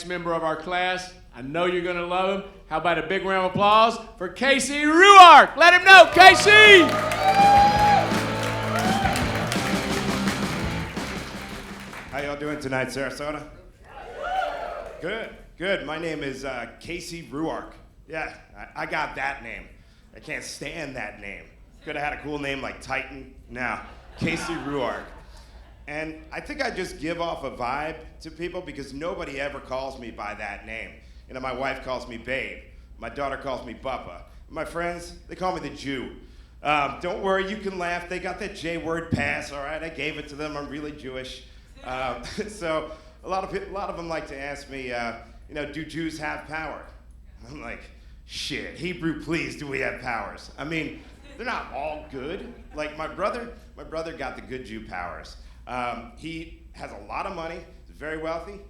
next member of our class. I know you're going to love him. How about a big round of applause for Casey Ruark? Let him know, Casey! How y'all doing tonight, Sarasota? Good. My name is Casey Ruark. Yeah, I got that name. I can't stand that name. Could have had a cool name like Titan. No, Casey Ruark. And I think I just give off a vibe to people because nobody ever calls me by that name. You know, my wife calls me Babe. My daughter calls me Buppa. My friends, they call me the Jew. Don't worry, you can laugh. They got that J-word pass, all right? I gave it to them. I'm really Jewish. So a lot of them like to ask me, do Jews have power? I'm like, shit, Hebrew, please, do we have powers? I mean, they're not all good. Like my brother got the good Jew powers. He has a lot of money, he's very wealthy,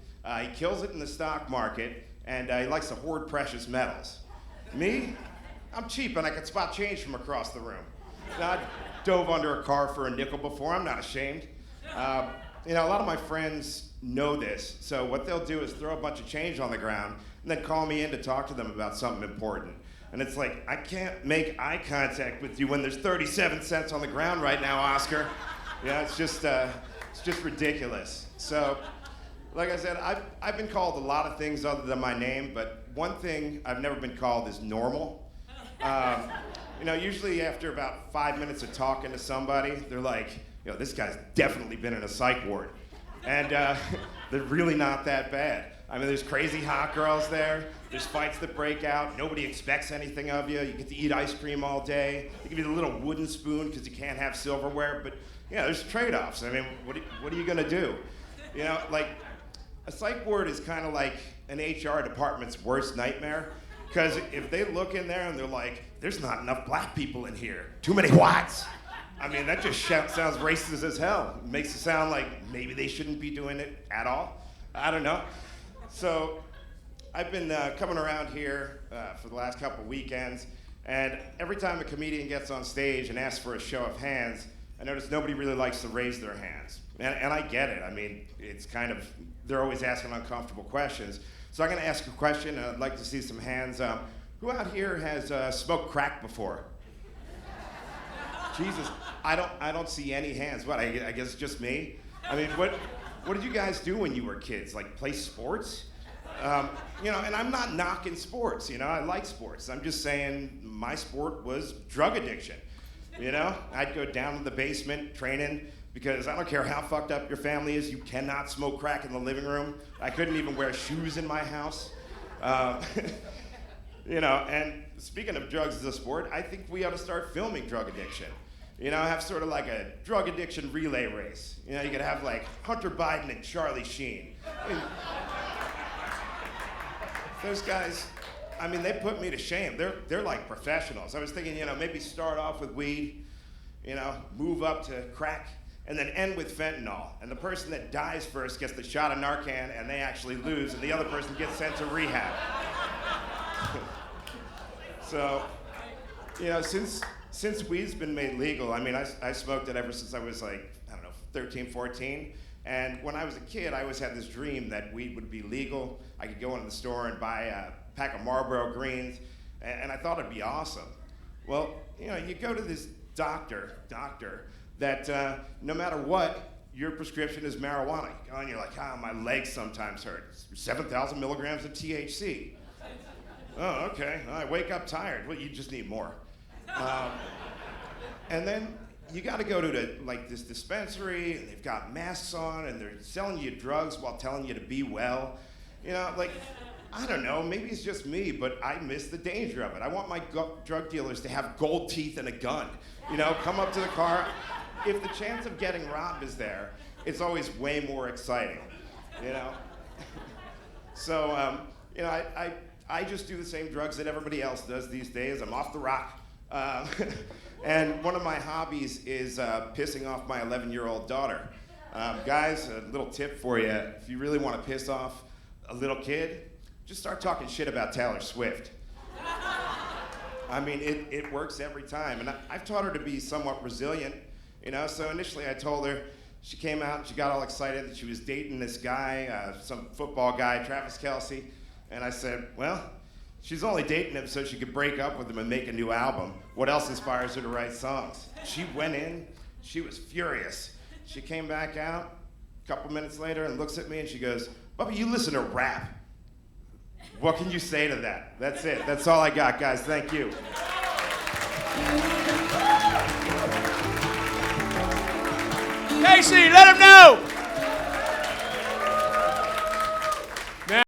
he kills it in the stock market, and he likes to hoard precious metals. Me, I'm cheap and I can spot change from across the room. I dove under a car for a nickel before, I'm not ashamed. A lot of my friends know this, so what they'll do is throw a bunch of change on the ground and then call me in to talk to them about something important. And it's like, I can't make eye contact with you when there's 37 cents on the ground right now, Oscar. Yeah, it's just ridiculous. So, like I said, I've been called a lot of things other than my name, but one thing I've never been called is normal. Usually after about 5 minutes of talking to somebody, they're like, this guy's definitely been in a psych ward. And they're really not that bad. I mean, there's crazy hot girls there. There's fights that break out. Nobody expects anything of you. You get to eat ice cream all day. They give you the little wooden spoon because you can't have silverware. But, there's trade-offs. I mean, what are you going to do? Like, a psych ward is kind of like an HR department's worst nightmare. Because if they look in there and they're like, there's not enough black people in here. Too many whites. I mean, that just sounds racist as hell. It makes it sound like maybe they shouldn't be doing it at all. I don't know. So I've been coming around here for the last couple weekends, and every time a comedian gets on stage and asks for a show of hands, I notice nobody really likes to raise their hands. And I get it. I mean, it's kind of, they're always asking uncomfortable questions. So I'm going to ask a question, and I'd like to see some hands. Who out here has smoked crack before? Jesus, I don't see any hands. What, I guess it's just me? I mean, what did you guys do when you were kids? Like play sports? And I'm not knocking sports, I like sports. I'm just saying my sport was drug addiction. I'd go down to the basement training because I don't care how fucked up your family is, you cannot smoke crack in the living room. I couldn't even wear shoes in my house. And speaking of drugs as a sport, I think we ought to start filming drug addiction. Have sort of like a drug addiction relay race. You could have like Hunter Biden and Charlie Sheen. Those guys, I mean, they put me to shame. They're like professionals. I was thinking, maybe start off with weed, move up to crack, and then end with fentanyl. And the person that dies first gets the shot of Narcan, and they actually lose, and the other person gets sent to rehab. So, since weed's been made legal, I mean, I smoked it ever since I was like, 13, 14. And when I was a kid, I always had this dream that weed would be legal. I could go into the store and buy a pack of Marlboro Greens, and I thought it'd be awesome. Well, you go to this doctor that no matter what, your prescription is marijuana. You go and you're like, my legs sometimes hurt. It's 7,000 milligrams of THC. Oh, okay. I wake up tired. Well, you just need more. And then you got to go to this dispensary, and they've got masks on, and they're selling you drugs while telling you to be well. I don't know, maybe it's just me, but I miss the danger of it. I want my drug dealers to have gold teeth and a gun. Come up to the car. If the chance of getting robbed is there, it's always way more exciting, So, I just do the same drugs that everybody else does these days. I'm off the rock. And one of my hobbies is pissing off my 11-year-old daughter. Guys, a little tip for you. If you really want to piss off a little kid, just start talking shit about Taylor Swift. I mean, it works every time. And I've taught her to be somewhat resilient, So initially I told her She came out and she got all excited that she was dating this guy, some football guy, Travis Kelce. And I said, well, she's only dating him so she could break up with him and make a new album. What else inspires her to write songs? She went in, she was furious. She came back out a couple minutes later and looks at me and she goes, Bubba, you listen to rap. What can you say to that? That's it. That's all I got, guys. Thank you. Casey, let him know.